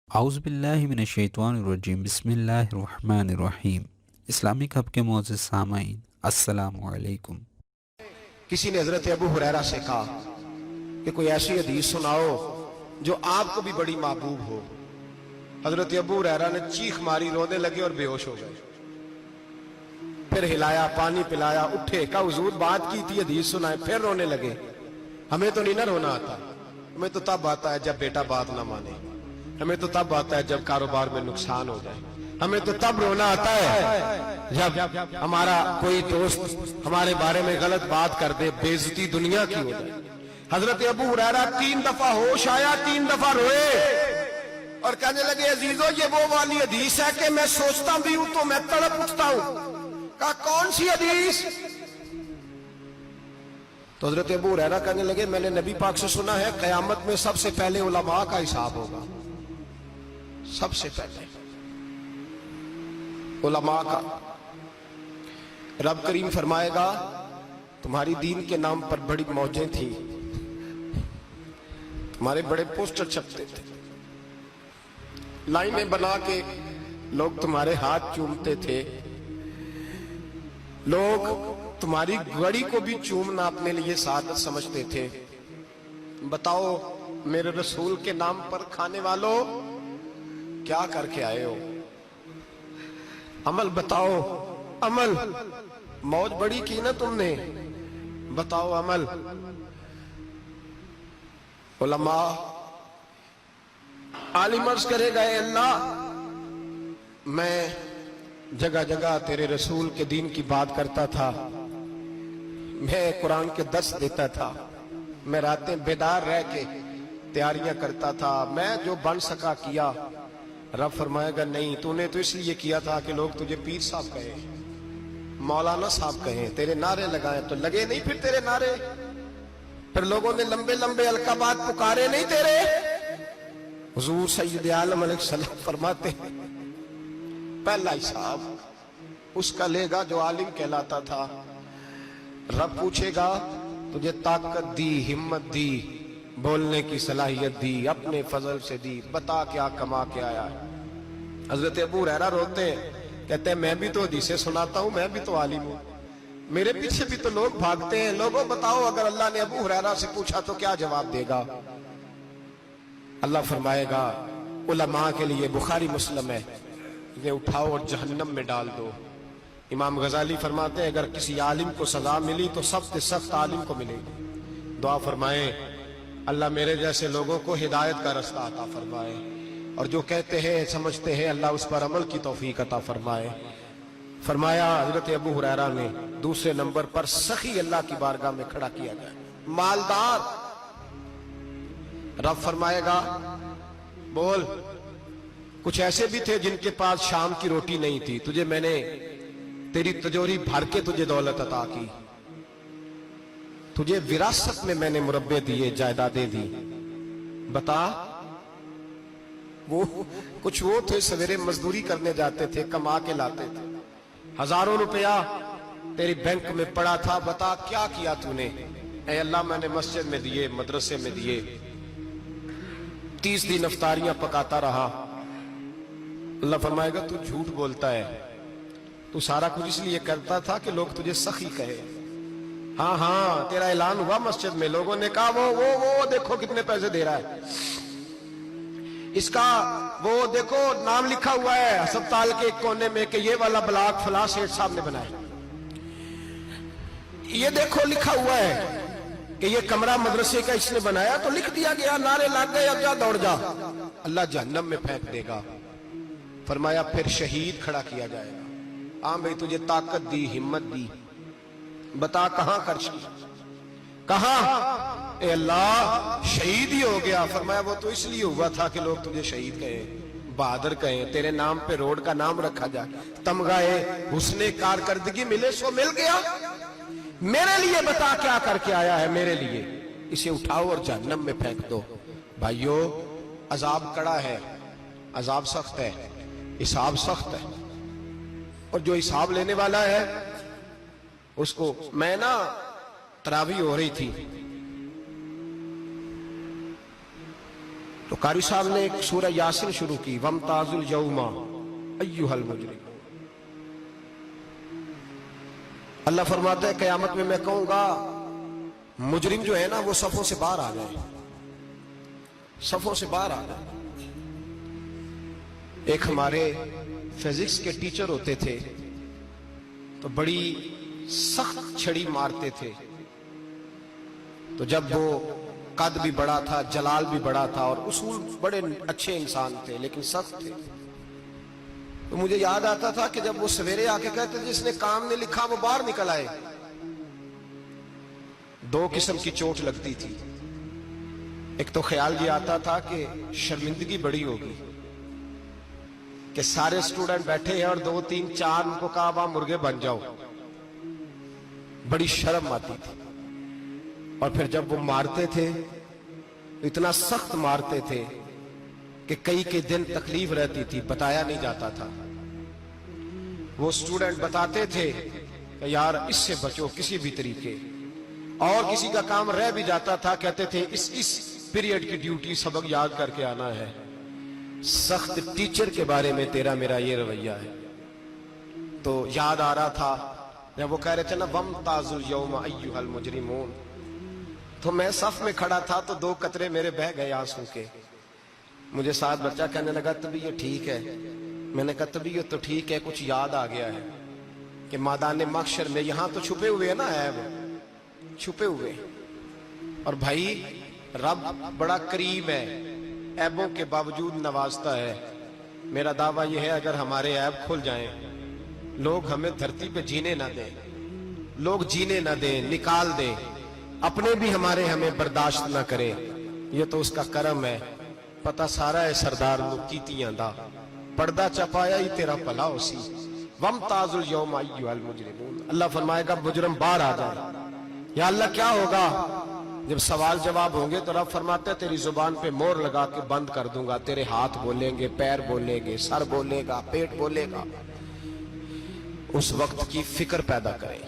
اعوذ باللہ من الشیطان الرجیم، بسم اللہ الرحمن الرحیم۔ اسلامک ہب کے معزز سامعین، السلام علیکم۔ کسی نے حضرت ابو ہریرہ سے کہا کہ کوئی ایسی حدیث سناؤ جو آپ کو بھی بڑی محبوب ہو۔ حضرت ابو ہریرہ نے چیخ ماری، رونے لگے اور بے ہوش ہو گئے۔ پھر ہلایا، پانی پلایا، اٹھے، کہا حضور بات کی تھی، حدیث سنائے، پھر رونے لگے۔ ہمیں تو نہیں نہ رونا آتا، ہمیں تو تب آتا ہے جب بیٹا بات نہ مانے، ہمیں تو تب آتا ہے جب کاروبار میں نقصان ہو جائے، ہمیں تو تب رونا آتا ہے جب ہمارا کوئی دوست ہمارے بارے میں غلط بات کر دے، بے عزتی دنیا کی ہو جائے۔ حضرت ابو ہریرہ 3 دفعہ ہوش آیا، 3 دفعہ روئے اور کہنے لگے عزیزو یہ وہ والی حدیث ہے کہ میں سوچتا بھی ہوں تو میں تڑپ اٹھتا ہوں۔ کہا کون سی حدیث؟ تو حضرت ابو ہریرہ کہنے لگے میں نے نبی پاک سے سنا ہے قیامت میں سب سے پہلے علماء کا حساب ہوگا، سب سے پہلے علماء کا۔ رب کریم فرمائے گا تمہاری دین کے نام پر بڑی موجیں تھیں، تمہارے بڑے پوسٹر چھپتے تھے، لائنیں بنا کے لوگ تمہارے ہاتھ چومتے تھے، لوگ تمہاری گڑی کو بھی چومنا اپنے لیے سعادت سمجھتے تھے۔ بتاؤ میرے رسول کے نام پر کھانے والوں کیا کر کے آئے ہو؟ عمل بتاؤ، عمل۔ موج بڑی کی نا تم نے، بتاؤ عمل۔ علماء عالم عرض کرے گا اے اللہ میں جگہ جگہ تیرے رسول کے دین کی بات کرتا تھا، میں قرآن کے درس دیتا تھا، میں راتیں بیدار رہ کے تیاریاں کرتا تھا، میں جو بن سکا کیا۔ رب فرمائے گا نہیں، تو نے تو اس لیے کیا تھا کہ لوگ تجھے پیر صاحب کہیں، مولانا صاحب کہیں، تیرے نعرے لگائیں، تو لگے نہیں پھر تیرے نعرے؟ پھر لوگوں نے لمبے لمبے القابات پکارے نہیں تیرے؟ حضور سید عالم علیہ السلام فرماتے ہیں پہلا حساب اس کا لے گا جو عالم کہلاتا تھا۔ رب پوچھے گا تجھے طاقت دی، ہمت دی، بولنے کی صلاحیت دی، اپنے فضل سے دی، بتا کیا کما کے آیا ہے۔ حضرت ابو ہریرہ روتے ہیں، کہتے ہیں میں بھی تو حدیثیں سناتا ہوں، میں بھی تو عالم ہوں، میرے پیچھے بھی تو لوگ بھاگتے ہیں۔ لوگوں بتاؤ اگر اللہ نے ابو ہریرہ سے پوچھا تو کیا جواب دے گا؟ اللہ فرمائے گا علماء کے لیے بخاری مسلم ہے، انہیں اٹھاؤ اور جہنم میں ڈال دو۔ امام غزالی فرماتے ہیں اگر کسی عالم کو سزا ملی تو سخت سخت عالم کو ملے گی۔ دعا فرمائیں اللہ میرے جیسے لوگوں کو ہدایت کا رستہ عطا فرمائے، اور جو کہتے ہیں سمجھتے ہیں اللہ اس پر عمل کی توفیق عطا فرمائے۔ فرمایا حضرت ابو ہریرہ نے دوسرے نمبر پر سخی اللہ کی بارگاہ میں کھڑا کیا گیا، مالدار۔ رب فرمائے گا بول، کچھ ایسے بھی تھے جن کے پاس شام کی روٹی نہیں تھی، تجھے میں نے تیری تجوری بھر کے تجھے دولت عطا کی، تجھے وراثت میں نے مربے دیے، جائیدادیں دی، بتا۔ وہ کچھ وہ تھے سویرے مزدوری کرنے جاتے تھے، کما کے لاتے تھے، ہزاروں روپیہ تیری بینک میں پڑا تھا، بتا کیا کیا تو نے؟ اے اللہ میں نے مسجد میں دیے، مدرسے میں دیے، 30 دن افطاریاں پکاتا رہا۔ اللہ فرمائے گا تو جھوٹ بولتا ہے، تو سارا کچھ اس لیے کرتا تھا کہ لوگ تجھے سخی کہے۔ ہاں ہاں تیرا اعلان ہوا مسجد میں، لوگوں نے کہا وہ دیکھو کتنے پیسے دے رہا ہے، اس کا وہ دیکھو نام لکھا ہوا ہے ہسپتال کے ایک کونے میں کہ یہ والا بلاک فلاں سیٹھ صاحب نے بنایا، یہ دیکھو لکھا ہوا ہے کہ یہ کمرہ مدرسے کا اس نے بنایا، تو لکھ دیا گیا، نعرے لگ گئے، اب جا دوڑ جا۔ اللہ جہنم میں پھینک دے گا۔ فرمایا پھر شہید کھڑا کیا جائے گا۔ ہاں بھئی تجھے طاقت دی، ہمت دی، بتا کہاں خرچ کی، کہاں؟ اے اللہ شہید ہی ہو گیا۔ فرمایا وہ تو اس لیے ہوا تھا کہ لوگ تجھے شہید کہیں، بہادر کہیں، تیرے نام پہ روڈ کا نام رکھا جائے، تمغہ حسن کارکردگی ملے، سو مل گیا۔ میرے لیے بتا کیا کر کے آیا ہے، میرے لیے، اسے اٹھاؤ اور جہنم میں پھینک دو۔ بھائیو عذاب کڑا ہے، عذاب سخت ہے، حساب سخت ہے، اور جو حساب لینے والا ہے اس کو میں نا تراویح ہو رہی تھی، تو قاری صاحب نے ایک سورہ یاسین شروع کی، وَامْتَازُوا الْيَوْمَ أَيُّهَا الْمُجْرِمُونَ۔ اللہ فرماتا ہے قیامت میں میں کہوں گا مجرم جو ہے نا وہ صفوں سے باہر آ جائے، صفوں سے باہر آ جائے۔ ایک ہمارے فزکس کے ٹیچر ہوتے تھے تو بڑی سخت چھڑی مارتے تھے، تو جب وہ قد بھی بڑا تھا، جلال بھی بڑا تھا، اور اصول بڑے اچھے انسان تھے لیکن سخت تھے، تو مجھے یاد آتا تھا کہ جب وہ سویرے آ کے کہتے جس نے کام نے لکھا وہ باہر نکل آئے، دو قسم کی چوٹ لگتی تھی۔ ایک تو خیال یہ آتا تھا کہ شرمندگی بڑی ہوگی کہ سارے اسٹوڈنٹ بیٹھے ہیں اور 2 3 4 ان کو کہا وہاں مرغے بن جاؤ، بڑی شرم آتی تھی۔ اور پھر جب وہ مارتے تھے اتنا سخت مارتے تھے کہ کئی کے دن تکلیف رہتی تھی، بتایا نہیں جاتا تھا۔ وہ اسٹوڈنٹ بتاتے تھے کہ یار اس سے بچو کسی بھی طریقے، اور کسی کا کام رہ بھی جاتا تھا کہتے تھے اس پیریڈ کی ڈیوٹی سبق یاد کر کے آنا ہے۔ سخت ٹیچر کے بارے میں تیرا میرا یہ رویہ ہے۔ تو یاد آ رہا تھا جب وہ کہہ رہے تھے نا وَامْتَازُوا الْيَوْمَ أَيُّهَا الْمُجْرِمُونَ، تو میں صف میں کھڑا تھا تو 2 قطرے میرے بہہ گئے آنسو کے۔ مجھے ساتھ بچہ کہنے لگا طبیعت ٹھیک ہے، میں نے کہا طبیعت تو ٹھیک ہے، کچھ یاد آ گیا ہے کہ میدان محشر میں یہاں تو چھپے ہوئے ہیں نا عیب، چھپے ہوئے، اور بھائی رب بڑا کریم ہے، عیبوں کے باوجود نوازتا ہے۔ میرا دعویٰ یہ ہے اگر ہمارے عیب کھل جائیں، لوگ ہمیں دھرتی پہ جینے نہ دیں، لوگ جینے نہ دیں، نکال دیں، اپنے بھی ہمیں برداشت نہ کریں، یہ تو اس کا کرم ہے۔ پتہ سارا ہے سردار کیتیاں دا، پردہ چپایا ہی تیرا بھلا ہو سی۔ وَامْتَازُوا الْيَوْمَ أَيُّهَا الْمُجْرِمُونَ، اللہ فرمائے گا مجرم باہر آ جائے۔ یا اللہ کیا ہوگا؟ جب سوال جواب ہوں گے تو رب فرماتے ہیں تیری زبان پہ مور لگا کے بند کر دوں گا، تیرے ہاتھ بولیں گے، پیر بولیں گے، سر بولے گا، پیٹ بولے گا۔ اس وقت کی فکر پیدا کریں۔